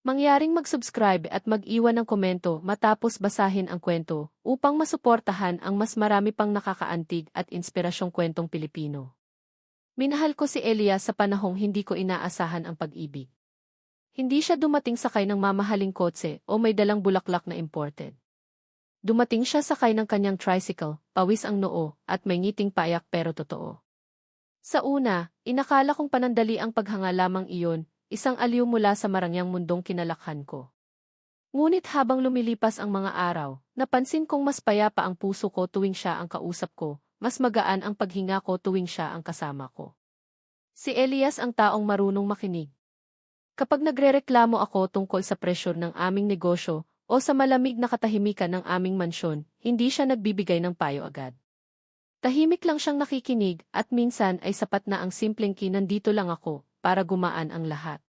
Mangyaring mag-subscribe at mag-iwan ng komento matapos basahin ang kwento upang masuportahan ang mas marami pang nakakaantig at inspirasyong kwentong Pilipino. Minahal ko si Elias sa panahong hindi ko inaasahan ang pag-ibig. Hindi siya dumating sakay ng mamahaling kotse o may dalang bulaklak na imported. Dumating siya sakay ng kanyang tricycle, pawis ang noo, at may ngiting payak pero totoo. Sa una, inakala kong panandali ang paghanga lamang iyon, isang aliw mula sa marangyang mundong kinalakhan ko. Ngunit habang lumilipas ang mga araw, napansin kong mas payapa ang puso ko tuwing siya ang kausap ko, mas magaan ang paghinga ko tuwing siya ang kasama ko. Si Elias ang taong marunong makinig. Kapag nagrereklamo ako tungkol sa presyo ng aming negosyo o sa malamig na katahimikan ng aming mansyon, hindi siya nagbibigay ng payo agad. Tahimik lang siyang nakikinig at minsan ay sapat na ang simpleng nandito lang ako para gumaan ang lahat.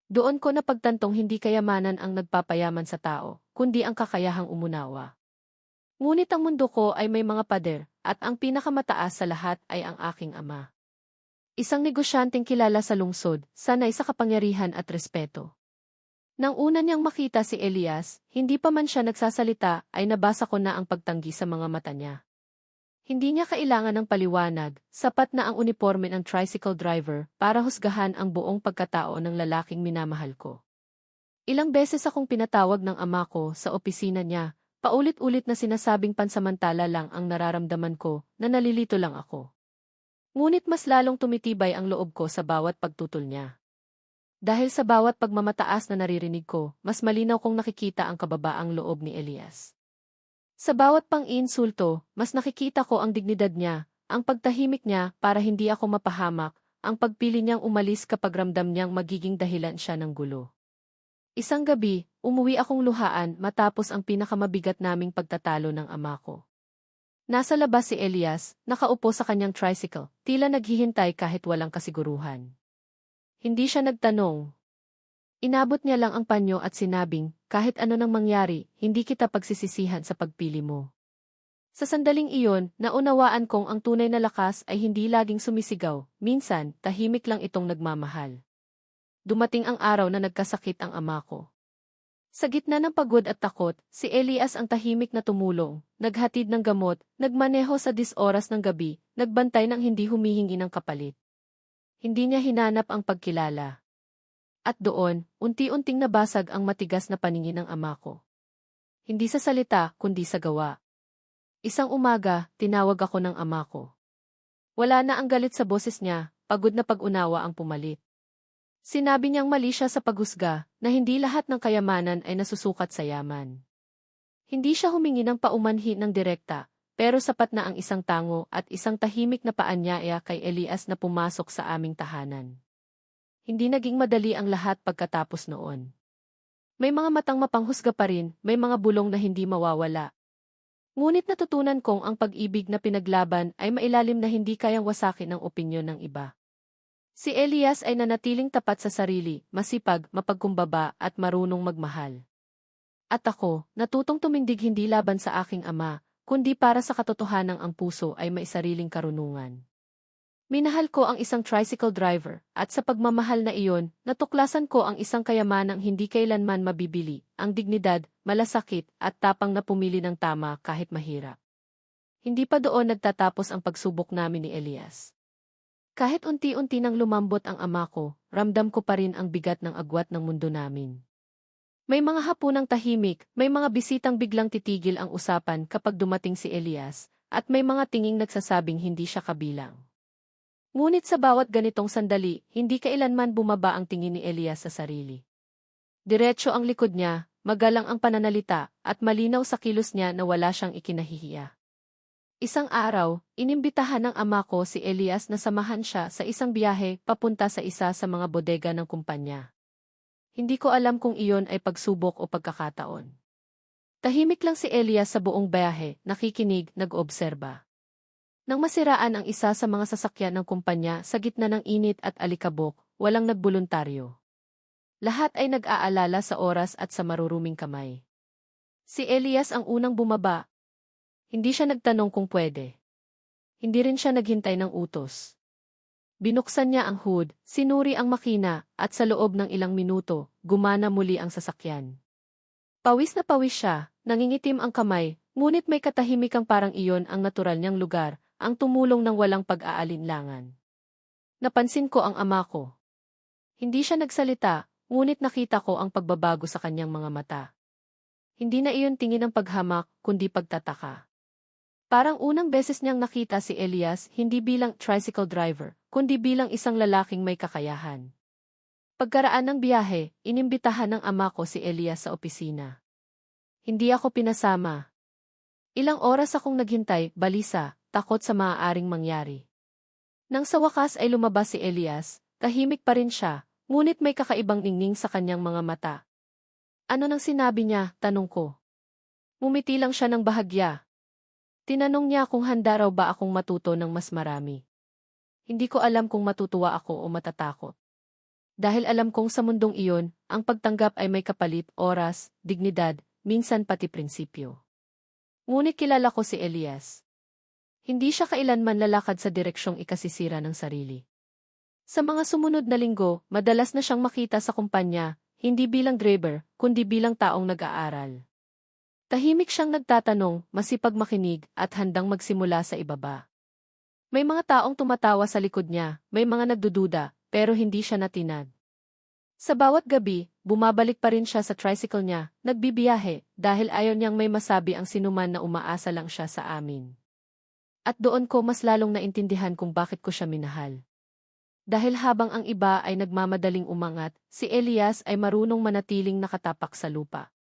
Doon ko napagtantong hindi kayamanan ang nagpapayaman sa tao, kundi ang kakayahang umunawa. Ngunit ang mundo ko ay may mga pader, at ang pinakamataas sa lahat ay ang aking ama. Isang negosyanteng kilala sa lungsod, sanay sa kapangyarihan at respeto. Nang una niyang makita si Elias, hindi pa man siya nagsasalita ay nabasa ko na ang pagtanggi sa mga mata niya. Hindi niya kailangan ng paliwanag, sapat na ang uniforme ng tricycle driver para husgahan ang buong pagkatao ng lalaking minamahal ko. Ilang beses akong pinatawag ng ama ko sa opisina niya, paulit-ulit na sinasabing pansamantala lang ang nararamdaman ko, na nalilito lang ako. Ngunit mas lalong tumitibay ang loob ko sa bawat pagtutol niya. Dahil sa bawat pagmamataas na naririnig ko, mas malinaw kong nakikita ang kababaang loob ni Elias. Sa bawat pang-iinsulto, mas nakikita ko ang dignidad niya, ang pagtahimik niya para hindi ako mapahamak, ang pagpili niyang umalis kapag ramdam niyang magiging dahilan siya ng gulo. Isang gabi, umuwi akong luhaan matapos ang pinakamabigat naming pagtatalo ng ama ko. Nasa labas si Elias, nakaupo sa kanyang tricycle, tila naghihintay kahit walang kasiguruhan. Hindi siya nagtanong. Inabot niya lang ang panyo at sinabing, kahit ano nang mangyari, hindi kita pagsisisihan sa pagpili mo. Sa sandaling iyon, naunawaan kong ang tunay na lakas ay hindi laging sumisigaw, minsan, tahimik lang itong nagmamahal. Dumating ang araw na nagkasakit ang ama ko. Sa gitna ng pagod at takot, si Elias ang tahimik na tumulong, naghatid ng gamot, nagmaneho sa 10 oras ng gabi, nagbantay ng hindi humihingi ng kapalit. Hindi niya hinanap ang pagkilala. At doon, unti-unting nabasag ang matigas na paningin ng ama ko. Hindi sa salita, kundi sa gawa. Isang umaga, tinawag ako ng ama ko. Wala na ang galit sa boses niya, pagod na pag-unawa ang pumalit. Sinabi niyang mali siya sa paghusga, na hindi lahat ng kayamanan ay nasusukat sa yaman. Hindi siya humingi ng paumanhin ng direkta, pero sapat na ang isang tango at isang tahimik na paanyaya kay Elias na pumasok sa aming tahanan. Hindi naging madali ang lahat pagkatapos noon. May mga matang mapanghusga pa rin, may mga bulong na hindi mawawala. Ngunit natutunan kong ang pag-ibig na pinaglaban ay mailalim na hindi kayang wasakin ang opinyon ng iba. Si Elias ay nanatiling tapat sa sarili, masipag, mapagkumbaba at marunong magmahal. At ako, natutong tumindig hindi laban sa aking ama, kundi para sa katotohanang ang puso ay may sariling karunungan. Minahal ko ang isang tricycle driver, at sa pagmamahal na iyon, natuklasan ko ang isang kayamanang hindi kailanman mabibili, ang dignidad, malasakit, at tapang na pumili ng tama kahit mahirap. Hindi pa doon nagtatapos ang pagsubok namin ni Elias. Kahit unti-unti nang lumambot ang ama ko, ramdam ko pa rin ang bigat ng agwat ng mundo namin. May mga hapunang tahimik, may mga bisitang biglang titigil ang usapan kapag dumating si Elias, at may mga tinging nagsasabing hindi siya kabilang. Ngunit sa bawat ganitong sandali, hindi kailanman bumaba ang tingin ni Elias sa sarili. Diretso ang likod niya, magalang ang pananalita, at malinaw sa kilos niya na wala siyang ikinahihiya. Isang araw, inimbitahan ng ama ko si Elias na samahan siya sa isang biyahe papunta sa isa sa mga bodega ng kumpanya. Hindi ko alam kung iyon ay pagsubok o pagkakataon. Tahimik lang si Elias sa buong biyahe, nakikinig, nag-obserba. Nang masiraan ang isa sa mga sasakyan ng kumpanya sa gitna ng init at alikabok, walang nagboluntaryo. Lahat ay nag-aalala sa oras at sa maruruming kamay. Si Elias ang unang bumaba. Hindi siya nagtanong kung pwede. Hindi rin siya naghintay ng utos. Binuksan niya ang hood, sinuri ang makina, at sa loob ng ilang minuto, gumana muli ang sasakyan. Pawis na pawis siya, nangingitim ang kamay, ngunit may katahimikang parang iyon ang natural niyang lugar, ang tumulong ng walang pag-aalinlangan. Napansin ko ang ama ko. Hindi siya nagsalita, ngunit nakita ko ang pagbabago sa kanyang mga mata. Hindi na iyon tingin ng paghamak, kundi pagtataka. Parang unang beses niyang nakita si Elias hindi bilang tricycle driver, kundi bilang isang lalaking may kakayahan. Pagkaraan ng biyahe, inimbitahan ng ama ko si Elias sa opisina. Hindi ako pinasama. Ilang oras akong naghintay, balisa, takot sa maaaring mangyari. Nang sa wakas ay lumabas si Elias, tahimik pa rin siya, ngunit may kakaibang ningning sa kanyang mga mata. Ano nang sinabi niya, tanong ko. Ngumiti lang siya ng bahagya. Tinanong niya kung handa raw ba akong matuto ng mas marami. Hindi ko alam kung matutuwa ako o matatakot. Dahil alam kong sa mundong iyon, ang pagtanggap ay may kapalit, oras, dignidad, minsan pati prinsipyo. Ngunit kilala ko si Elias. Hindi siya kailanman lalakad sa direksyong ikasisira ng sarili. Sa mga sumunod na linggo, madalas na siyang makita sa kumpanya, hindi bilang driver, kundi bilang taong nag-aaral. Tahimik siyang nagtatanong, masipag makinig, at handang magsimula sa ibaba. May mga taong tumatawa sa likod niya, may mga nagdududa, pero hindi siya natinag. Sa bawat gabi, bumabalik pa rin siya sa tricycle niya, nagbibiyahe, dahil ayaw niyang may masabi ang sinuman na umaasa lang siya sa amin. At doon ko mas lalong naintindihan kung bakit ko siya minahal. Dahil habang ang iba ay nagmamadaling umangat, si Elias ay marunong manatiling nakatapak sa lupa.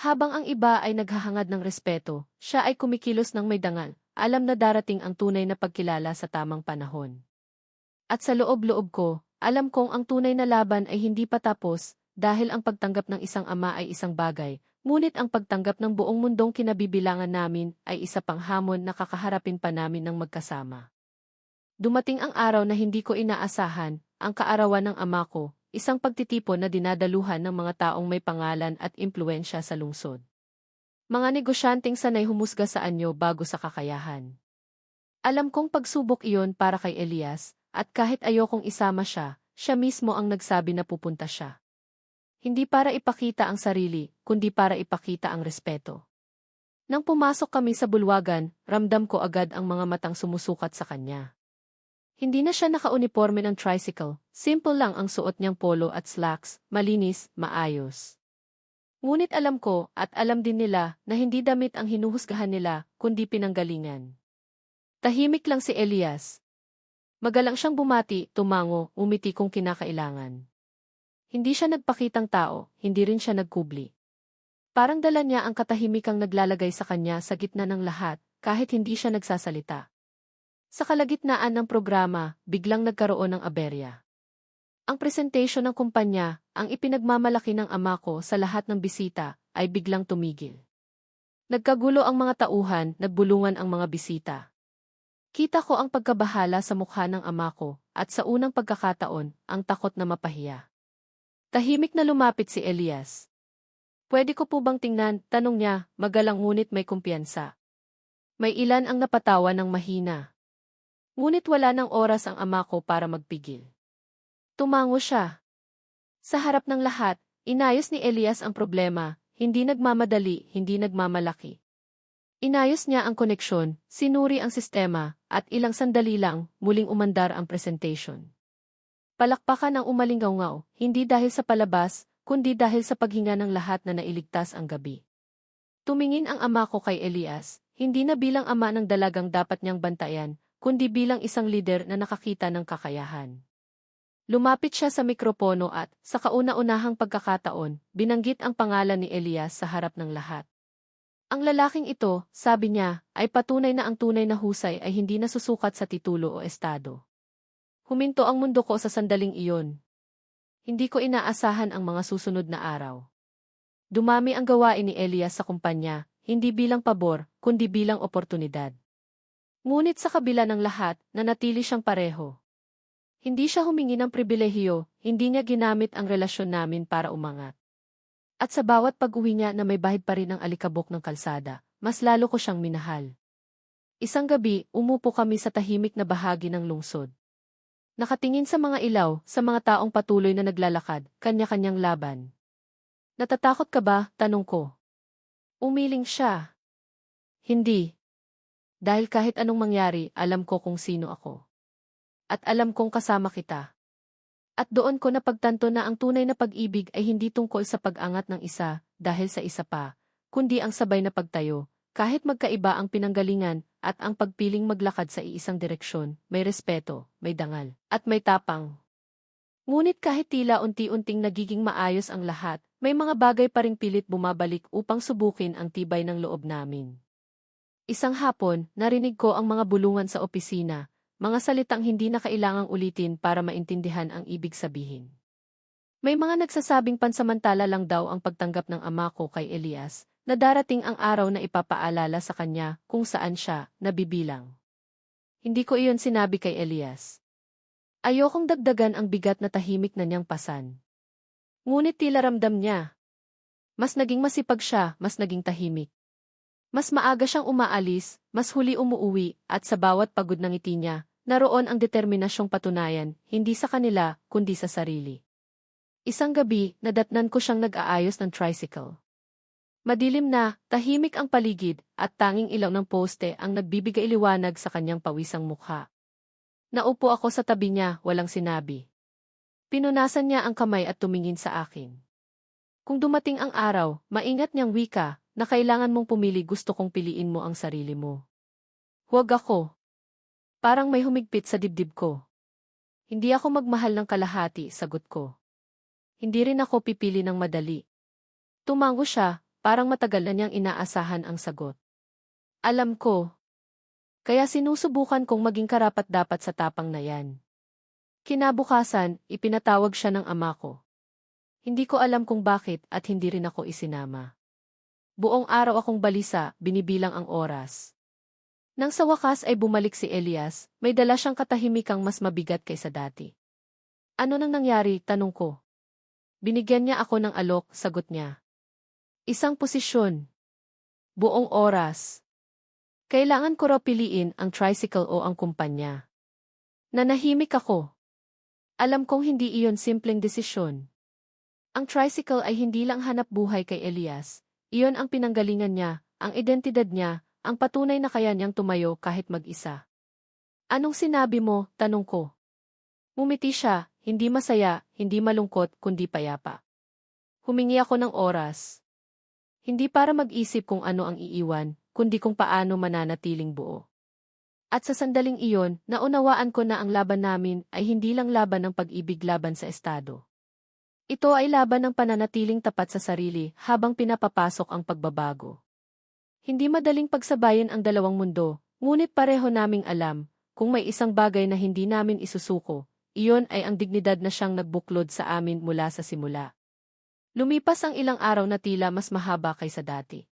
Habang ang iba ay naghahangad ng respeto, siya ay kumikilos ng may dangal, alam na darating ang tunay na pagkilala sa tamang panahon. At sa loob-loob ko, alam kong ang tunay na laban ay hindi pa tapos, dahil ang pagtanggap ng isang ama ay isang bagay, ngunit ang pagtanggap ng buong mundong kinabibilangan namin ay isa pang hamon na kakaharapin pa namin ng magkasama. Dumating ang araw na hindi ko inaasahan, ang kaarawan ng ama ko, isang pagtitipon na dinadaluhan ng mga taong may pangalan at impluensya sa lungsod. Mga negosyanteng sanay humusga sa anyo bago sa kakayahan. Alam kong pagsubok iyon para kay Elias, at kahit ayokong isama siya, siya mismo ang nagsabi na pupunta siya. Hindi para ipakita ang sarili, kundi para ipakita ang respeto. Nang pumasok kami sa bulwagan, ramdam ko agad ang mga matang sumusukat sa kanya. Hindi na siya naka-uniforme ng tricycle, simple lang ang suot niyang polo at slacks, malinis, maayos. Ngunit alam ko, at alam din nila, na hindi damit ang hinuhusgahan nila, kundi pinanggalingan. Tahimik lang si Elias. Magalang siyang bumati, tumango, umiti kung kinakailangan. Hindi siya nagpakitang tao, hindi rin siya nagkubli. Parang dala niya ang katahimikang naglalagay sa kanya sa gitna ng lahat, kahit hindi siya nagsasalita. Sa kalagitnaan ng programa, biglang nagkaroon ng aberya. Ang presentation ng kumpanya, ang ipinagmamalaki ng ama ko sa lahat ng bisita, ay biglang tumigil. Nagkagulo ang mga tauhan, nagbulungan ang mga bisita. Kita ko ang pagkabahala sa mukha ng ama ko, at sa unang pagkakataon, ang takot na mapahiya. Tahimik na lumapit si Elias. Pwede ko po bang tingnan, tanong niya, magalang ngunit may kumpiyansa. May ilan ang napatawa ng mahina. Ngunit wala ng oras ang ama ko para magpigil. Tumango siya. Sa harap ng lahat, inayos ni Elias ang problema, hindi nagmamadali, hindi nagmamalaki. Inayos niya ang koneksyon, sinuri ang sistema, at ilang sandali lang, muling umandar ang presentation. Palakpakan ang umalingaw-ngaw, hindi dahil sa palabas, kundi dahil sa paghinga ng lahat na nailigtas ang gabi. Tumingin ang ama ko kay Elias, hindi na bilang ama ng dalagang dapat niyang bantayan, kundi bilang isang lider na nakakita ng kakayahan. Lumapit siya sa mikropono at, sa kauna-unahang pagkakataon, binanggit ang pangalan ni Elias sa harap ng lahat. Ang lalaking ito, sabi niya, ay patunay na ang tunay na husay ay hindi nasusukat sa titulo o estado. Huminto ang mundo ko sa sandaling iyon. Hindi ko inaasahan ang mga susunod na araw. Dumami ang gawain ni Elias sa kumpanya, hindi bilang pabor, kundi bilang oportunidad. Ngunit sa kabila ng lahat, nanatili siyang pareho. Hindi siya humingi ng pribilehiyo, hindi niya ginamit ang relasyon namin para umangat. At sa bawat pag-uwi niya na may bahid pa rin ang alikabok ng kalsada, mas lalo ko siyang minahal. Isang gabi, umupo kami sa tahimik na bahagi ng lungsod. Nakatingin sa mga ilaw, sa mga taong patuloy na naglalakad, kanya-kanyang laban. Natatakot ka ba? Tanong ko. Umiling siya. Hindi. Dahil kahit anong mangyari, alam ko kung sino ako. At alam kong kasama kita. At doon ko napagtanto na ang tunay na pag-ibig ay hindi tungkol sa pag-angat ng isa, dahil sa isa pa, kundi ang sabay na pagtayo, kahit magkaiba ang pinanggalingan, at ang pagpiling maglakad sa iisang direksyon, may respeto, may dangal, at may tapang. Ngunit kahit tila unti-unting nagiging maayos ang lahat, may mga bagay pa ring pilit bumabalik upang subukin ang tibay ng loob namin. Isang hapon, narinig ko ang mga bulungan sa opisina, mga salitang hindi na kailangang ulitin para maintindihan ang ibig sabihin. May mga nagsasabing pansamantala lang daw ang pagtanggap ng ama ko kay Elias, na darating ang araw na ipapaalala sa kanya kung saan siya nabibilang. Hindi ko iyon sinabi kay Elias. Ayokong dagdagan ang bigat na tahimik na niyang pasan. Ngunit tila ramdam niya. Mas naging masipag siya, mas naging tahimik. Mas maaga siyang umaalis, mas huli umuuwi, at sa bawat pagod ng ngiti niya, naroon ang determinasyong patunayan, hindi sa kanila, kundi sa sarili. Isang gabi, nadatnan ko siyang nag-aayos ng tricycle. Madilim na, tahimik ang paligid, at tanging ilaw ng poste ang nagbibigay liwanag sa kanyang pawisang mukha. Naupo ako sa tabi niya, walang sinabi. Pinunasan niya ang kamay at tumingin sa akin. Kung dumating ang araw, maingat niyang wika, na kailangan mong pumili, gusto kong piliin mo ang sarili mo. Huwag ako. Parang may humigpit sa dibdib ko. Hindi ako magmahal ng kalahati, sagot ko. Hindi rin ako pipili ng madali. Tumango siya, parang matagal na niyang inaasahan ang sagot. Alam ko. Kaya sinusubukan kong maging karapat-dapat sa tapang na yan. Kinabukasan, ipinatawag siya ng ama ko. Hindi ko alam kung bakit at hindi rin ako isinama. Buong araw akong balisa, binibilang ang oras. Nang sa wakas ay bumalik si Elias, may dala siyang katahimikang mas mabigat kaysa dati. Ano nang nangyari? Tanong ko. Binigyan niya ako ng alok, sagot niya. Isang posisyon. Buong oras. Kailangan ko raw piliin ang tricycle o ang kumpanya. Nanahimik ako. Alam kong hindi iyon simpleng desisyon. Ang tricycle ay hindi lang hanap buhay kay Elias. Iyon ang pinanggalingan niya, ang identidad niya, ang patunay na kaya niyang tumayo kahit mag-isa. Anong sinabi mo? Tanong ko. Ngumiti siya, hindi masaya, hindi malungkot, kundi payapa. Humingi ako ng oras. Hindi para mag-isip kung ano ang iiwan, kundi kung paano mananatiling buo. At sa sandaling iyon, naunawaan ko na ang laban namin ay hindi lang laban ng pag-ibig laban sa estado. Ito ay laban ng pananatiling tapat sa sarili habang pinapapasok ang pagbabago. Hindi madaling pagsabayin ang dalawang mundo, ngunit pareho naming alam, kung may isang bagay na hindi namin isusuko, iyon ay ang dignidad na siyang nagbuklod sa amin mula sa simula. Lumipas ang ilang araw na tila mas mahaba kaysa dati.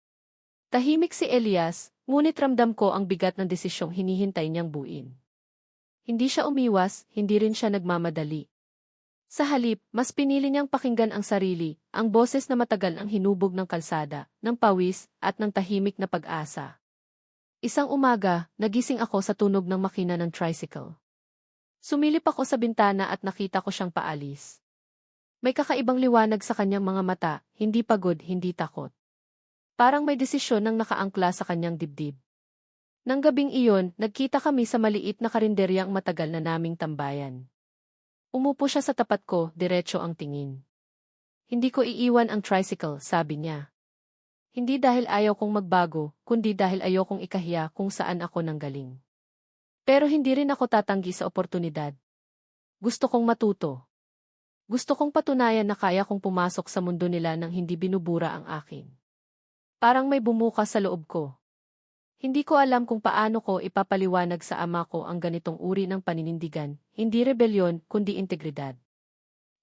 Tahimik si Elias, ngunit ramdam ko ang bigat ng desisyong hinihintay niyang buuin. Hindi siya umiwas, hindi rin siya nagmamadali. Sa halip, mas pinili niyang pakinggan ang sarili, ang boses na matagal ang hinubog ng kalsada, ng pawis, at ng tahimik na pag-asa. Isang umaga, nagising ako sa tunog ng makina ng tricycle. Sumilip ako sa bintana at nakita ko siyang paalis. May kakaibang liwanag sa kanyang mga mata, hindi pagod, hindi takot. Parang may desisyon nang nakaangkla sa kanyang dibdib. Nang gabing iyon, nagkita kami sa maliit na karinderyang matagal na naming tambayan. Umupo siya sa tapat ko, diretso ang tingin. Hindi ko iiwan ang tricycle, sabi niya. Hindi dahil ayaw kong magbago, kundi dahil ayaw kong ikahiya kung saan ako nanggaling. Pero hindi rin ako tatanggi sa oportunidad. Gusto kong matuto. Gusto kong patunayan na kaya kong pumasok sa mundo nila nang hindi binubura ang akin. Parang may bumukas sa loob ko. Hindi ko alam kung paano ko ipapaliwanag sa ama ko ang ganitong uri ng paninindigan, hindi rebelyon, kundi integridad.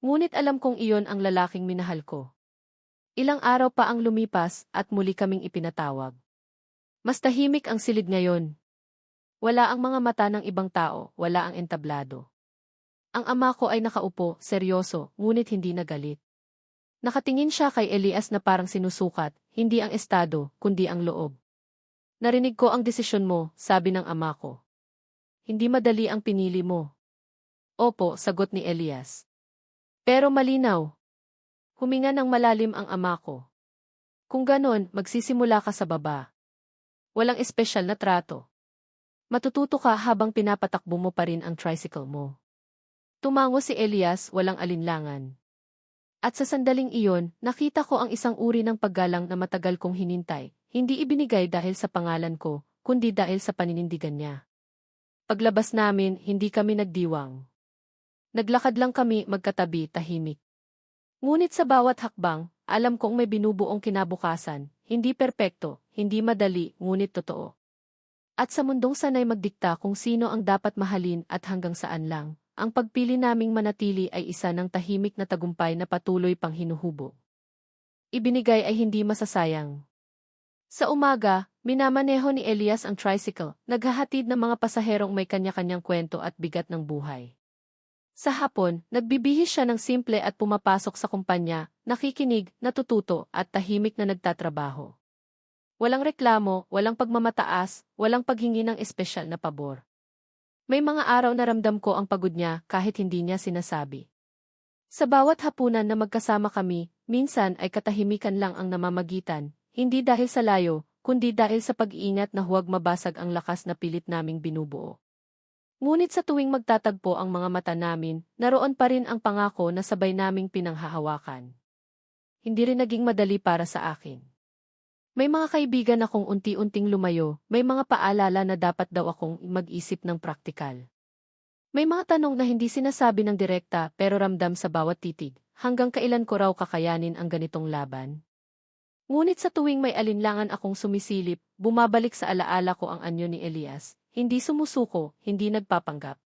Ngunit alam kong iyon ang lalaking minahal ko. Ilang araw pa ang lumipas at muli kaming ipinatawag. Mas tahimik ang silid ngayon. Wala ang mga mata ng ibang tao, wala ang entablado. Ang ama ko ay nakaupo, seryoso, ngunit hindi nagalit. Nakatingin siya kay Elias na parang sinusukat, hindi ang estado, kundi ang loob. Narinig ko ang desisyon mo, sabi ng ama ko. Hindi madali ang pinili mo. Opo, sagot ni Elias. Pero malinaw. Huminga ng malalim ang ama ko. Kung ganon, magsisimula ka sa baba. Walang espesyal na trato. Matututo ka habang pinapatakbo mo pa rin ang tricycle mo. Tumango si Elias, walang alinlangan. At sa sandaling iyon, nakita ko ang isang uri ng paggalang na matagal kong hinintay, hindi ibinigay dahil sa pangalan ko, kundi dahil sa paninindigan niya. Paglabas namin, hindi kami nagdiwang. Naglakad lang kami magkatabi, tahimik. Ngunit sa bawat hakbang, alam kong may binubuong kinabukasan, hindi perpekto, hindi madali, ngunit totoo. At sa mundong sanay magdikta kung sino ang dapat mahalin at hanggang saan lang, ang pagpili naming manatili ay isa ng tahimik na tagumpay na patuloy pang hinuhubog. Ibinigay ay hindi masasayang. Sa umaga, minamaneho ni Elias ang tricycle, naghahatid ng mga pasaherong may kanya-kanyang kwento at bigat ng buhay. Sa hapon, nagbibihis siya ng simple at pumapasok sa kumpanya, nakikinig, natututo, at tahimik na nagtatrabaho. Walang reklamo, walang pagmamataas, walang paghingi ng espesyal na pabor. May mga araw na ramdam ko ang pagod niya kahit hindi niya sinasabi. Sa bawat hapunan na magkasama kami, minsan ay katahimikan lang ang namamagitan, hindi dahil sa layo, kundi dahil sa pag-iingat na huwag mabasag ang lakas na pilit naming binubuo. Ngunit sa tuwing magtatagpo ang mga mata namin, naroon pa rin ang pangako na sabay naming pinanghahawakan. Hindi rin naging madali para sa akin. May mga kaibigan akong unti-unting lumayo, may mga paalala na dapat daw akong mag-isip ng praktikal. May mga tanong na hindi sinasabi ng direkta pero ramdam sa bawat titig, hanggang kailan ko raw kakayanin ang ganitong laban? Ngunit sa tuwing may alinlangan akong sumisilip, bumabalik sa alaala ko ang anyo ni Elias, hindi sumusuko, hindi nagpapanggap.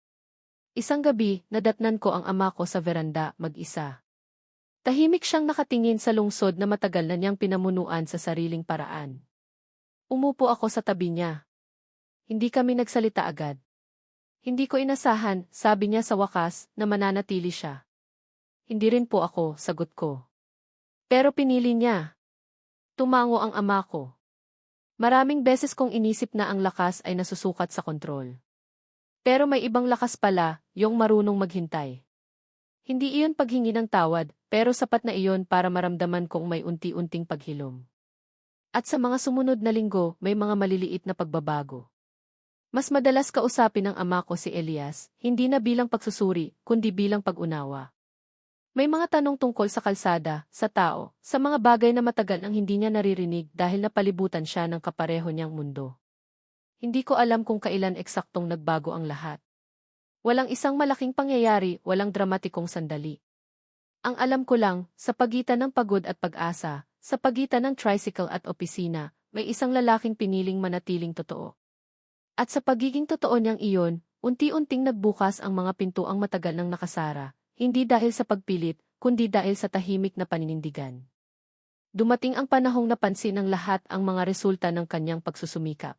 Isang gabi, nadatnan ko ang ama ko sa veranda, mag-isa. Tahimik siyang nakatingin sa lungsod na matagal na niyang pinamunuan sa sariling paraan. Umupo ako sa tabi niya. Hindi kami nagsalita agad. Hindi ko inasahan, sabi niya sa wakas, na mananatili siya. Hindi rin po ako, sagot ko. Pero pinili niya. Tumango ang ama ko. Maraming beses kong inisip na ang lakas ay nasusukat sa kontrol. Pero may ibang lakas pala, yung marunong maghintay. Hindi iyon paghingi ng tawad, pero sapat na iyon para maramdaman kong may unti-unting paghilom. At sa mga sumunod na linggo, may mga maliliit na pagbabago. Mas madalas kausapin ng ama ko si Elias, hindi na bilang pagsusuri, kundi bilang pag-unawa. May mga tanong tungkol sa kalsada, sa tao, sa mga bagay na matagal nang hindi niya naririnig dahil napalibutan siya ng kapareho niyang mundo. Hindi ko alam kung kailan eksaktong nagbago ang lahat. Walang isang malaking pangyayari, walang dramatikong sandali. Ang alam ko lang, sa pagitan ng pagod at pag-asa, sa pagitan ng tricycle at opisina, may isang lalaking piniling manatiling totoo. At sa pagiging totoo niyang iyon, unti-unting nagbukas ang mga pintuang matagal nang nakasara, hindi dahil sa pagpilit, kundi dahil sa tahimik na paninindigan. Dumating ang panahong napansin ng lahat ang mga resulta ng kanyang pagsusumikap.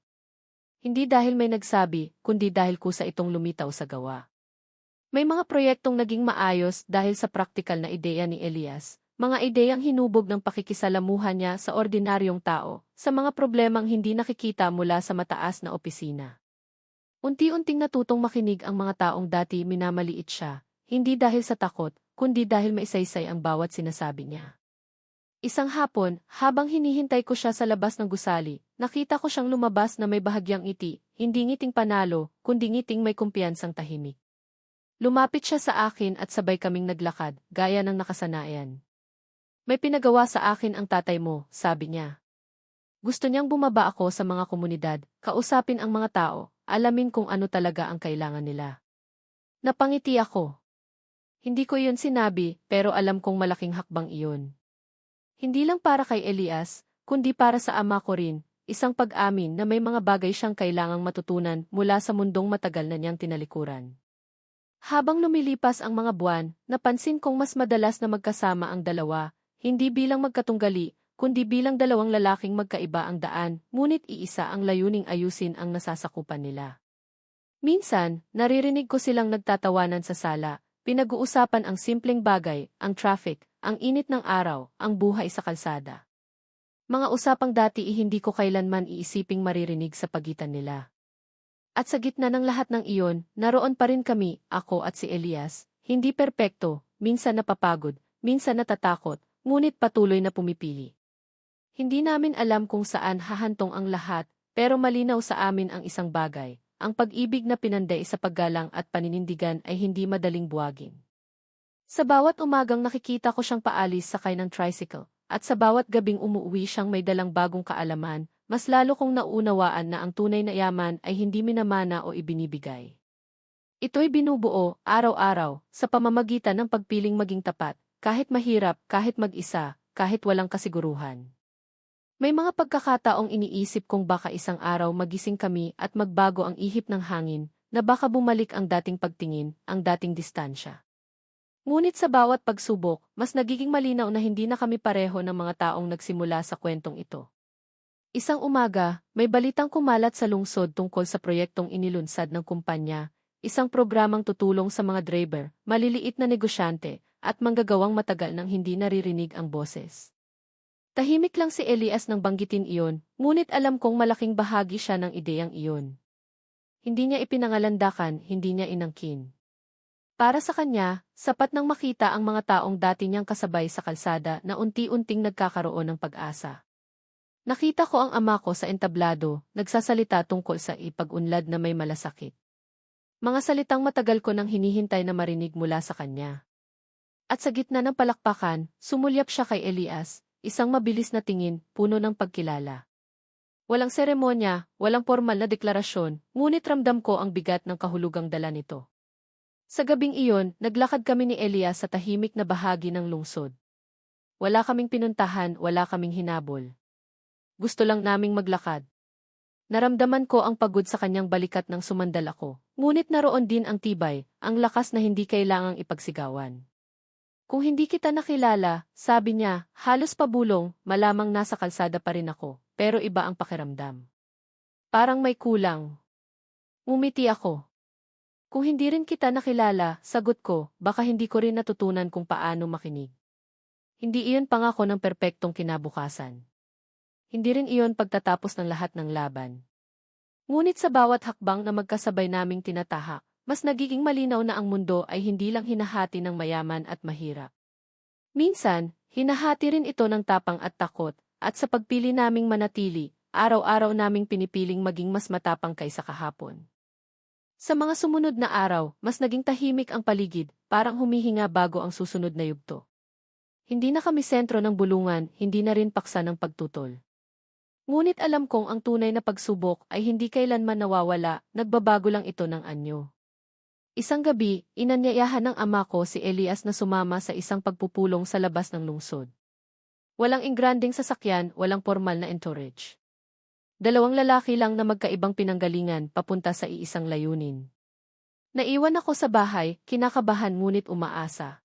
Hindi dahil may nagsabi, kundi dahil kusa itong lumitaw sa gawa. May mga proyektong naging maayos dahil sa praktikal na ideya ni Elias, mga ideyang hinubog ng pakikisalamuhan niya sa ordinaryong tao, sa mga problemang hindi nakikita mula sa mataas na opisina. Unti-unting natutong makinig ang mga taong dati minamaliit siya, hindi dahil sa takot, kundi dahil maisaysay ang bawat sinasabi niya. Isang hapon, habang hinihintay ko siya sa labas ng gusali, nakita ko siyang lumabas na may bahagyang ngiti, hindi ngiting panalo, kundi ngiting may kumpiyansang tahimik. Lumapit siya sa akin at sabay kaming naglakad, gaya ng nakasanayan. May pinagawa sa akin ang tatay mo, sabi niya. Gusto niyang bumaba ako sa mga komunidad, kausapin ang mga tao, alamin kung ano talaga ang kailangan nila. Napangiti ako. Hindi ko iyon sinabi, pero alam kong malaking hakbang iyon. Hindi lang para kay Elias, kundi para sa ama ko rin, isang pag-amin na may mga bagay siyang kailangang matutunan mula sa mundong matagal na niyang tinalikuran. Habang lumilipas ang mga buwan, napansin kong mas madalas na magkasama ang dalawa, hindi bilang magkatunggali, kundi bilang dalawang lalaking magkaiba ang daan, ngunit iisa ang layuning ayusin ang nasasakupan nila. Minsan, naririnig ko silang nagtatawanan sa sala, pinag-uusapan ang simpleng bagay, ang traffic, ang init ng araw, ang buhay sa kalsada. Mga usapang dati hindi ko kailanman iisiping maririnig sa pagitan nila. At sa gitna ng lahat ng iyon, naroon pa rin kami, ako at si Elias, hindi perpekto, minsan napapagod, minsan natatakot, ngunit patuloy na pumipili. Hindi namin alam kung saan hahantong ang lahat, pero malinaw sa amin ang isang bagay, ang pag-ibig na pinanday sa paggalang at paninindigan ay hindi madaling buwagin. Sa bawat umagang nakikita ko siyang paalis sakay ng tricycle, at sa bawat gabing umuwi siyang may dalang bagong kaalaman, mas lalo kong naunawaan na ang tunay na yaman ay hindi minamana o ibinibigay. Ito'y binubuo, araw-araw, sa pamamagitan ng pagpiling maging tapat, kahit mahirap, kahit mag-isa, kahit walang kasiguruhan. May mga pagkakataong iniisip kong baka isang araw magising kami at magbago ang ihip ng hangin, na baka bumalik ang dating pagtingin, ang dating distansya. Ngunit sa bawat pagsubok, mas nagiging malinaw na hindi na kami pareho ng mga taong nagsimula sa kwentong ito. Isang umaga, may balitang kumalat sa lungsod tungkol sa proyektong inilunsad ng kumpanya, isang programang tutulong sa mga driver, maliliit na negosyante, at manggagawang matagal nang hindi naririnig ang boses. Tahimik lang si Elias nang banggitin iyon, ngunit alam kong malaking bahagi siya ng ideyang iyon. Hindi niya ipinangalandakan, hindi niya inangkin. Para sa kanya, sapat nang makita ang mga taong dati niyang kasabay sa kalsada na unti-unting nagkakaroon ng pag-asa. Nakita ko ang ama ko sa entablado, nagsasalita tungkol sa ipag-unlad na may malasakit. Mga salitang matagal ko nang hinihintay na marinig mula sa kanya. At sa gitna ng palakpakan, sumulyap siya kay Elias, isang mabilis na tingin, puno ng pagkilala. Walang seremonya, walang formal na deklarasyon, ngunit ramdam ko ang bigat ng kahulugang dala nito. Sa gabing iyon, naglakad kami ni Elias sa tahimik na bahagi ng lungsod. Wala kaming pinuntahan, wala kaming hinabol. Gusto lang naming maglakad. Naramdaman ko ang pagod sa kanyang balikat nang sumandal ako, ngunit naroon din ang tibay, ang lakas na hindi kailangang ipagsigawan. Kung hindi kita nakilala, sabi niya, halos pabulong, malamang nasa kalsada pa rin ako, pero iba ang pakiramdam. Parang may kulang. Ngumiti ako. Kung hindi rin kita nakilala, sagot ko, baka hindi ko rin natutunan kung paano makinig. Hindi iyon pangako ng perpektong kinabukasan. Hindi rin iyon pagtatapos ng lahat ng laban. Ngunit sa bawat hakbang na magkasabay naming tinatahak, mas nagiging malinaw na ang mundo ay hindi lang hinahati ng mayaman at mahirap. Minsan, hinahati rin ito ng tapang at takot, at sa pagpili naming manatili, araw-araw naming pinipiling maging mas matapang kaysa kahapon. Sa mga sumunod na araw, mas naging tahimik ang paligid, parang humihinga bago ang susunod na yugto. Hindi na kami sentro ng bulungan, hindi na rin paksa ng pagtutol. Ngunit alam kong ang tunay na pagsubok ay hindi kailanman nawawala, nagbabago lang ito ng anyo. Isang gabi, inanyayahan ng ama ko si Elias na sumama sa isang pagpupulong sa labas ng lungsod. Walang ingranding sasakyan, walang formal na entourage. Dalawang lalaki lang na magkaibang pinanggalingan papunta sa iisang layunin. Naiwan ako sa bahay, kinakabahan ngunit umaasa.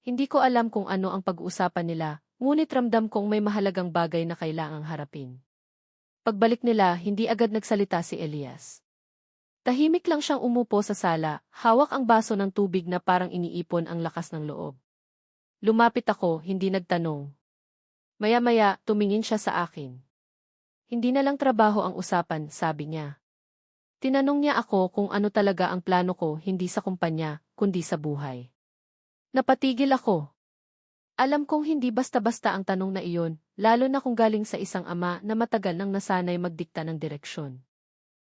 Hindi ko alam kung ano ang pag-uusapan nila, ngunit ramdam kong may mahalagang bagay na kailangang harapin. Pagbalik nila, hindi agad nagsalita si Elias. Tahimik lang siyang umupo sa sala, hawak ang baso ng tubig na parang iniipon ang lakas ng loob. Lumapit ako, hindi nagtanong. Maya-maya, tumingin siya sa akin. Hindi na lang trabaho ang usapan, sabi niya. Tinanong niya ako kung ano talaga ang plano ko, hindi sa kumpanya, kundi sa buhay. Napatigil ako. Alam kong hindi basta-basta ang tanong na iyon, lalo na kung galing sa isang ama na matagal nang nasanay magdikta ng direksyon.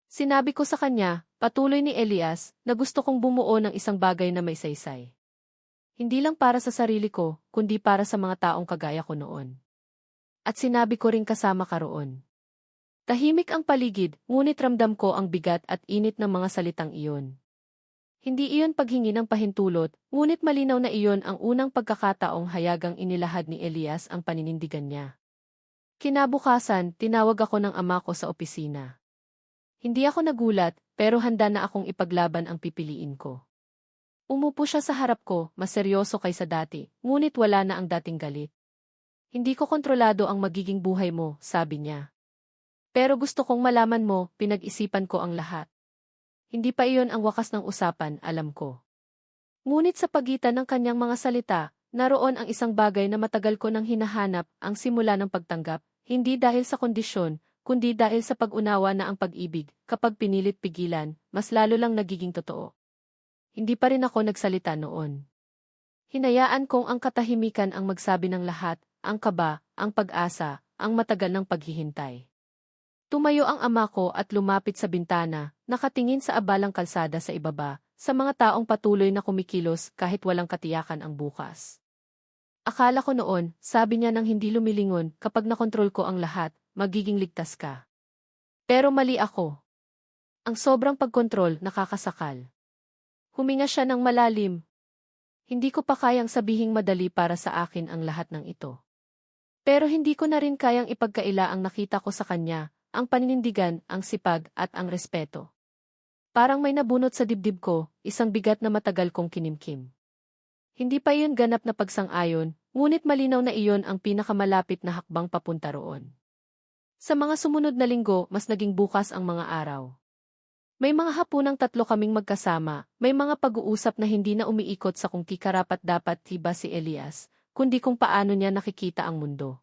Sinabi ko sa kanya, patuloy ni Elias, na gusto kong bumuo ng isang bagay na may saysay. Hindi lang para sa sarili ko, kundi para sa mga taong kagaya ko noon. At sinabi ko rin kasama ka roon. Tahimik ang paligid, ngunit ramdam ko ang bigat at init ng mga salitang iyon. Hindi iyon paghingi ng pahintulot, ngunit malinaw na iyon ang unang pagkakataong hayagang inilahad ni Elias ang paninindigan niya. Kinabukasan, tinawag ako ng ama ko sa opisina. Hindi ako nagulat, pero handa na akong ipaglaban ang pipiliin ko. Umupo siya sa harap ko, mas seryoso kaysa dati, ngunit wala na ang dating galit. Hindi ko kontrolado ang magiging buhay mo, sabi niya. Pero gusto kong malaman mo, pinag-isipan ko ang lahat. Hindi pa iyon ang wakas ng usapan, alam ko. Ngunit sa pagitan ng kanyang mga salita, naroon ang isang bagay na matagal ko nang hinahanap, ang simula ng pagtanggap, hindi dahil sa kondisyon, kundi dahil sa pag-unawa na ang pag-ibig, kapag pinilit pigilan, mas lalo lang nagiging totoo. Hindi pa rin ako nagsalita noon. Hinayaan kong ang katahimikan ang magsabi ng lahat, ang kaba, ang pag-asa, ang matagal ng paghihintay. Tumayo ang ama ko at lumapit sa bintana, nakatingin sa abalang kalsada sa ibaba, sa mga taong patuloy na kumikilos kahit walang katiyakan ang bukas. Akala ko noon, sabi niya nang hindi lumilingon, kapag nakontrol ko ang lahat, magiging ligtas ka. Pero mali ako. Ang sobrang pagkontrol nakakasakal. Huminga siya ng malalim. Hindi ko pa kayang sabihing madali para sa akin ang lahat ng ito. Pero hindi ko na rin kayang ipagkaila ang nakita ko sa kanya, ang paninindigan, ang sipag, at ang respeto. Parang may nabunot sa dibdib ko, isang bigat na matagal kong kinimkim. Hindi pa iyon ganap na pagsang-ayon, ngunit malinaw na iyon ang pinakamalapit na hakbang papunta roon. Sa mga sumunod na linggo, mas naging bukas ang mga araw. May mga hapunang 3 kaming magkasama, may mga pag-uusap na hindi na umiikot sa kung karapat-dapat tiba si Elias, kundi kung paano niya nakikita ang mundo.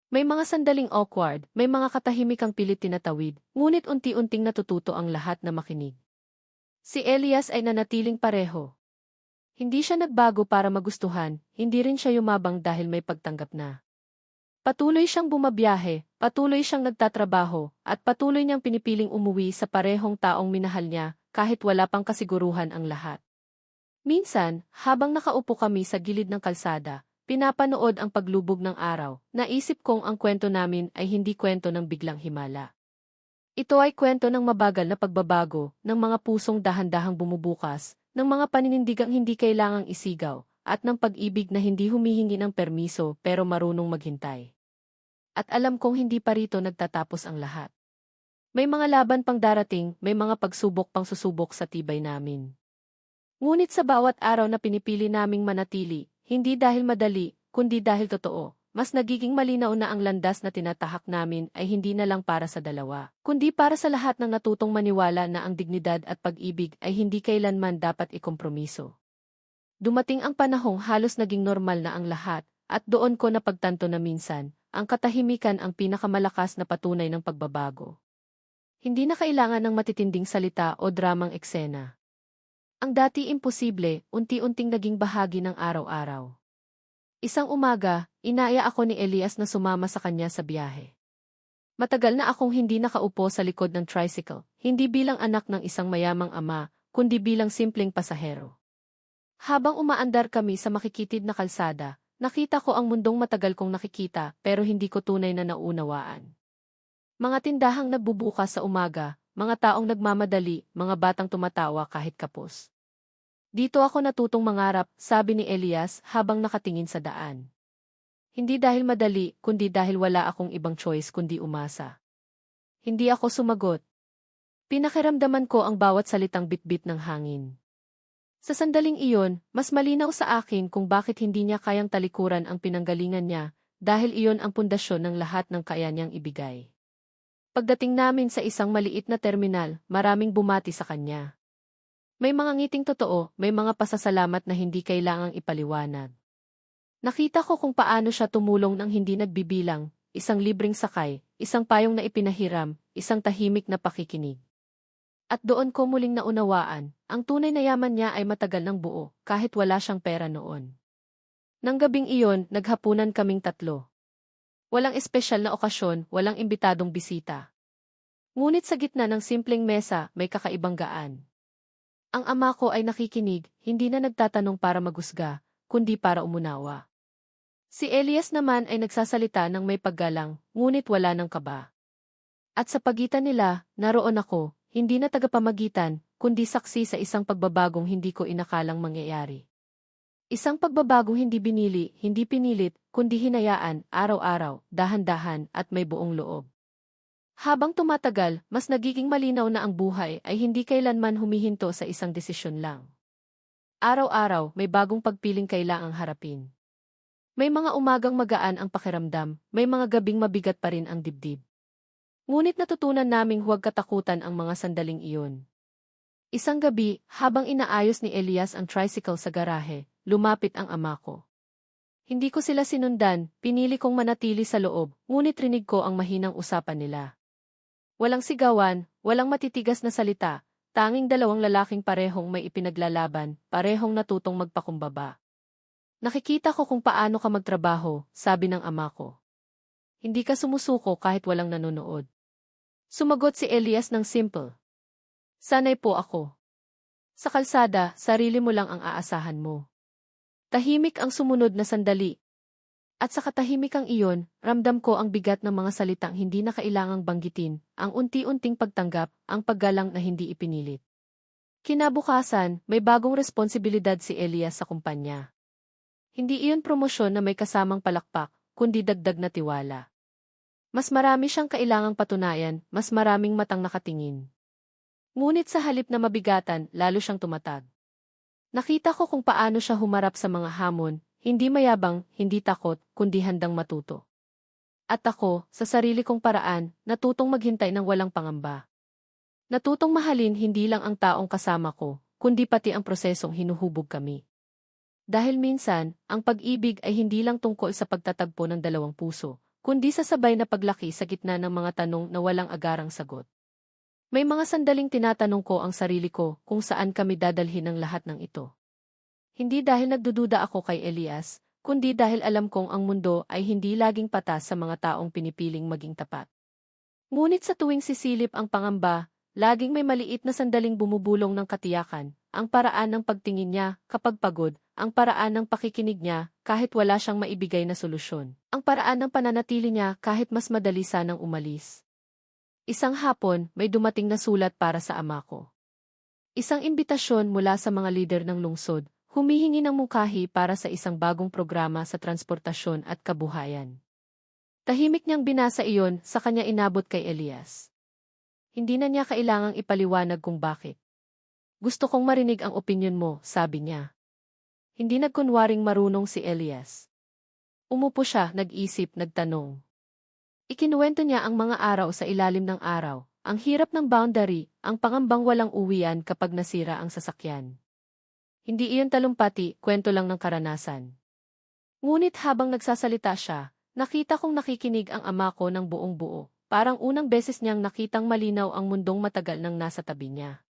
May mga sandaling awkward, may mga katahimikang pilit tinatawid, ngunit unti-unting natututo ang lahat na makinig. Si Elias ay nanatiling pareho. Hindi siya nagbago para magustuhan, hindi rin siya yumabang dahil may pagtanggap na. Patuloy siyang bumabiyahe, patuloy siyang nagtatrabaho, at patuloy niyang pinipiling umuwi sa parehong taong minahal niya, kahit wala pang kasiguruhan ang lahat. Minsan, habang nakaupo kami sa gilid ng kalsada, pinapanood ang paglubog ng araw, naisip kong ang kwento namin ay hindi kwento ng biglang himala. Ito ay kwento ng mabagal na pagbabago, ng mga pusong dahan-dahang bumubukas, ng mga paninindigang hindi kailangang isigaw, at ng pag-ibig na hindi humihingi ng permiso pero marunong maghintay. At alam kong hindi pa rito nagtatapos ang lahat. May mga laban pang darating, may mga pagsubok pang susubok sa tibay namin. Ngunit sa bawat araw na pinipili naming manatili, hindi dahil madali, kundi dahil totoo, mas nagiging malinaw na ang landas na tinatahak namin ay hindi na lang para sa dalawa, kundi para sa lahat ng natutong maniwala na ang dignidad at pag-ibig ay hindi kailanman dapat ikompromiso. Dumating ang panahong halos naging normal na ang lahat, at doon ko napagtanto na minsan, ang katahimikan ang pinakamalakas na patunay ng pagbabago. Hindi na kailangan ng matitinding salita o dramang eksena. Ang dati imposible, unti-unting naging bahagi ng araw-araw. Isang umaga, inaya ako ni Elias na sumama sa kanya sa biyahe. Matagal na akong hindi nakaupo sa likod ng tricycle, hindi bilang anak ng isang mayamang ama, kundi bilang simpleng pasahero. Habang umaandar kami sa makikitid na kalsada, nakita ko ang mundong matagal kong nakikita pero hindi ko tunay na naunawaan. Mga tindahang nagbubukas sa umaga, mga taong nagmamadali, mga batang tumatawa kahit kapos. Dito ako natutong mangarap, sabi ni Elias habang nakatingin sa daan. Hindi dahil madali, kundi dahil wala akong ibang choice kundi umasa. Hindi ako sumagot. Pinakiramdaman ko ang bawat salitang bitbit ng hangin. Sa sandaling iyon, mas malinaw sa akin kung bakit hindi niya kayang talikuran ang pinanggalingan niya, dahil iyon ang pundasyon ng lahat ng kaya niyang ibigay. Pagdating namin sa isang maliit na terminal, maraming bumati sa kanya. May mga ngiting totoo, may mga pasasalamat na hindi kailangang ipaliwanag. Nakita ko kung paano siya tumulong nang hindi nagbibilang, isang libreng sakay, isang payong na ipinahiram, isang tahimik na pakikinig. At doon ko muling naunawaan, ang tunay na yaman niya ay matagal ng buo, kahit wala siyang pera noon. Nang gabing iyon, naghapunan kaming 3. Walang espesyal na okasyon, walang imbitadong bisita. Ngunit sa gitna ng simpleng mesa, may kakaibang gaan. Ang ama ko ay nakikinig, hindi na nagtatanong para magusga, kundi para umunawa. Si Elias naman ay nagsasalita ng may paggalang, ngunit wala ng kaba. At sa pagitan nila, naroon ako, hindi na tagapamagitan, kundi saksi sa isang pagbabagong hindi ko inakalang mangyayari. Isang pagbabagong hindi binili, hindi pinilit, kundi hinayaan, araw-araw, dahan-dahan, at may buong loob. Habang tumatagal, mas nagiging malinaw na ang buhay ay hindi kailanman humihinto sa isang desisyon lang. Araw-araw, may bagong pagpiling kailangang harapin. May mga umagang magaan ang pakiramdam, may mga gabing mabigat pa rin ang dibdib. Ngunit natutunan naming huwag katakutan ang mga sandaling iyon. Isang gabi, habang inaayos ni Elias ang tricycle sa garahe, lumapit ang ama ko. Hindi ko sila sinundan, pinili kong manatili sa loob, ngunit rinig ko ang mahinang usapan nila. Walang sigawan, walang matitigas na salita, tanging dalawang lalaking parehong may ipinaglalaban, parehong natutong magpakumbaba. Nakikita ko kung paano ka magtrabaho, sabi ng ama ko. Hindi ka sumusuko kahit walang nanonood. Sumagot si Elias ng simple. Sanay po ako. Sa kalsada, sarili mo lang ang aasahan mo. Tahimik ang sumunod na sandali. At sa katahimikang iyon, ramdam ko ang bigat ng mga salitang hindi na kailangang banggitin, ang unti-unting pagtanggap, ang paggalang na hindi ipinilit. Kinabukasan, may bagong responsibilidad si Elias sa kumpanya. Hindi iyon promosyon na may kasamang palakpak, kundi dagdag na tiwala. Mas marami siyang kailangang patunayan, mas maraming matang nakatingin. Ngunit sa halip na mabigatan, lalo siyang tumatag. Nakita ko kung paano siya humarap sa mga hamon, hindi mayabang, hindi takot, kundi handang matuto. At ako, sa sarili kong paraan, natutong maghintay ng walang pangamba. Natutong mahalin hindi lang ang taong kasama ko, kundi pati ang prosesong hinuhubog kami. Dahil minsan, ang pag-ibig ay hindi lang tungkol sa pagtatagpo ng dalawang puso, kundi sa sabay na paglaki sa gitna ng mga tanong na walang agarang sagot. May mga sandaling tinatanong ko ang sarili ko kung saan kami dadalhin ng lahat ng ito. Hindi dahil nagdududa ako kay Elias, kundi dahil alam kong ang mundo ay hindi laging patas sa mga taong pinipiling maging tapat. Ngunit sa tuwing sisilip ang pangamba, laging may maliit na sandaling bumubulong ng katiyakan, ang paraan ng pagtingin niya kapag pagod, ang paraan ng pakikinig niya kahit wala siyang maibigay na solusyon, ang paraan ng pananatili niya kahit mas madali sanang umalis. Isang hapon, may dumating na sulat para sa ama ko. Isang imbitasyon mula sa mga lider ng lungsod, humihingi ng mungkahi para sa isang bagong programa sa transportasyon at kabuhayan. Tahimik niyang binasa iyon, sa kanya inabot kay Elias. Hindi na niya kailangang ipaliwanag kung bakit. Gusto kong marinig ang opinyon mo, sabi niya. Hindi nagkunwaring marunong si Elias. Umupo siya, nag-isip, nagtanong. Ikinuwento niya ang mga araw sa ilalim ng araw, ang hirap ng boundary, ang pangambang walang uwian kapag nasira ang sasakyan. Hindi iyon talumpati, kwento lang ng karanasan. Ngunit habang nagsasalita siya, nakita kong nakikinig ang ama ko ng buong buo, parang unang beses niyang nakitang malinaw ang mundong matagal nang nasa tabi niya.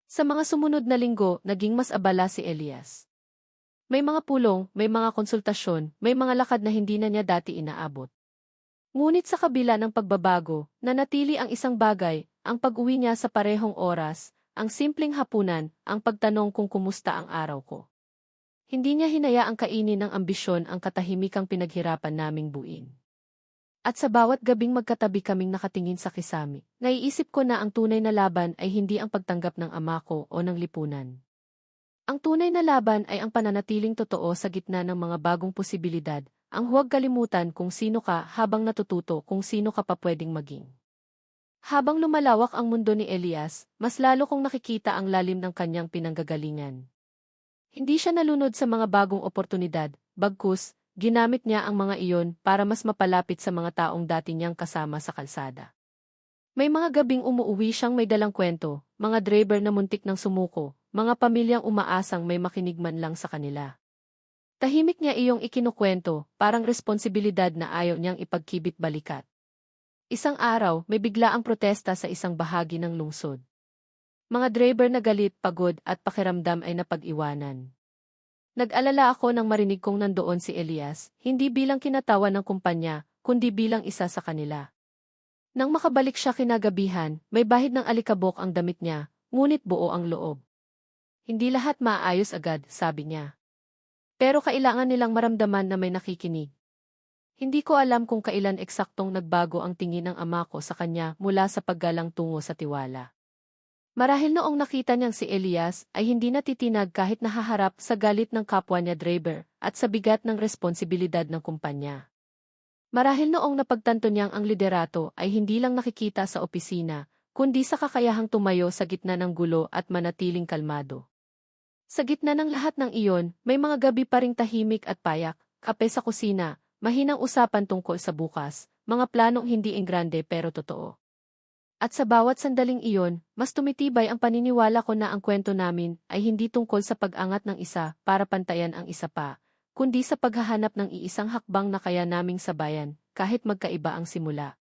Sa mga sumunod na linggo, naging mas abala si Elias. May mga pulong, may mga konsultasyon, may mga lakad na hindi na niya dati inaabot. Ngunit sa kabila ng pagbabago, nanatili ang isang bagay, ang pag-uwi niya sa parehong oras, ang simpleng hapunan, ang pagtanong kung kumusta ang araw ko. Hindi niya hinayaang kainin ng ambisyon ang katahimikang pinaghirapan naming buuin. At sa bawat gabing magkatabi kaming nakatingin sa kisame, naiisip ko na ang tunay na laban ay hindi ang pagtanggap ng ama ko o ng lipunan. Ang tunay na laban ay ang pananatiling totoo sa gitna ng mga bagong posibilidad, ang huwag kalimutan kung sino ka habang natututo kung sino ka pa pwedeng maging. Habang lumalawak ang mundo ni Elias, mas lalo kong nakikita ang lalim ng kanyang pinanggagalingan. Hindi siya nalunod sa mga bagong oportunidad, bagkus, ginamit niya ang mga iyon para mas mapalapit sa mga taong dati niyang kasama sa kalsada. May mga gabing umuuwi siyang may dalang kwento, mga driver na muntik ng sumuko, mga pamilyang umaasang may makinig man lang sa kanila. Tahimik niya iyong ikinukwento, parang responsibilidad na ayaw niyang ipagkibit balikat. Isang araw, may bigla ang protesta sa isang bahagi ng lungsod. Mga driver na galit, pagod at pakiramdam ay napag-iwanan. Nag-alala ako nang marinig kong nandoon si Elias, hindi bilang kinatawan ng kumpanya, kundi bilang isa sa kanila. Nang makabalik siya kinagabihan, may bahid ng alikabok ang damit niya, ngunit buo ang loob. Hindi lahat maayos agad, sabi niya. Pero kailangan nilang maramdaman na may nakikinig. Hindi ko alam kung kailan eksaktong nagbago ang tingin ng ama ko sa kanya mula sa paggalang tungo sa tiwala. Marahil noong nakita niyang si Elias ay hindi natitinag kahit nahaharap sa galit ng kapwa niya driver at sa bigat ng responsibilidad ng kumpanya. Marahil noong napagtanto niyang ang liderato ay hindi lang nakikita sa opisina, kundi sa kakayahang tumayo sa gitna ng gulo at manatiling kalmado. Sa gitna ng lahat ng iyon, may mga gabi pa ring tahimik at payak, kape sa kusina, mahinang usapan tungkol sa bukas, mga planong hindi engrande pero totoo. At sa bawat sandaling iyon, mas tumitibay ang paniniwala ko na ang kwento namin ay hindi tungkol sa pag-angat ng isa para pantayan ang isa pa, kundi sa paghahanap ng iisang hakbang na kaya naming sabayan, kahit magkaiba ang simula.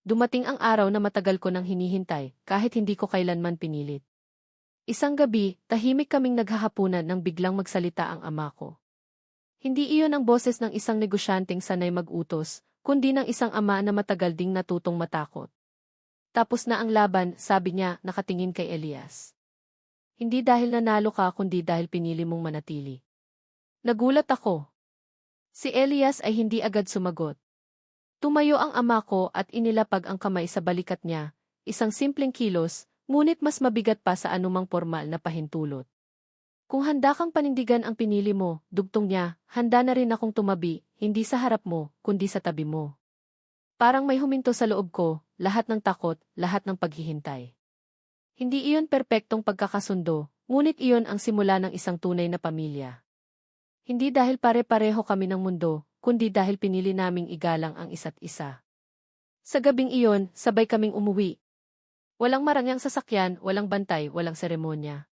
Dumating ang araw na matagal ko nang hinihintay, kahit hindi ko kailanman pinilit. Isang gabi, tahimik kaming naghahapunan nang biglang magsalita ang ama ko. Hindi iyon ang boses ng isang negosyanteng sanay mag-utos, kundi ng isang ama na matagal ding natutong matakot. Tapos na ang laban, sabi niya, nakatingin kay Elias. Hindi dahil nanalo ka kundi dahil pinili mong manatili. Nagulat ako. Si Elias ay hindi agad sumagot. Tumayo ang ama ko at inilapag ang kamay sa balikat niya, isang simpleng kilos, ngunit mas mabigat pa sa anumang formal na pahintulot. Kung handa kang panindigan ang pinili mo, dugtong niya, handa na rin akong tumabi, hindi sa harap mo, kundi sa tabi mo. Parang may huminto sa loob ko, lahat ng takot, lahat ng paghihintay. Hindi iyon perpektong pagkakasundo, ngunit iyon ang simula ng isang tunay na pamilya. Hindi dahil pare-pareho kami ng mundo, kundi dahil pinili naming igalang ang isa't isa. Sa gabing iyon, sabay kaming umuwi. Walang marangyang sasakyan, walang bantay, walang seremonya.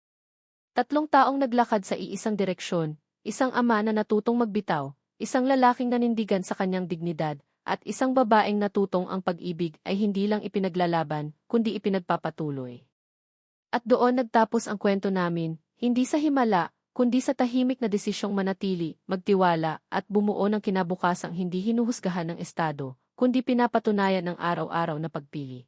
3 taong naglakad sa iisang direksyon, isang ama na natutong magbitaw, isang lalaking nanindigan sa kanyang dignidad, at isang babaeng natutong ang pag-ibig ay hindi lang ipinaglalaban, kundi ipinagpapatuloy. At doon nagtapos ang kwento namin, hindi sa himala, kundi sa tahimik na desisyong manatili, magtiwala, at bumuo ng kinabukasang hindi hinuhusgahan ng estado, kundi pinapatunayan ng araw-araw na pagpili.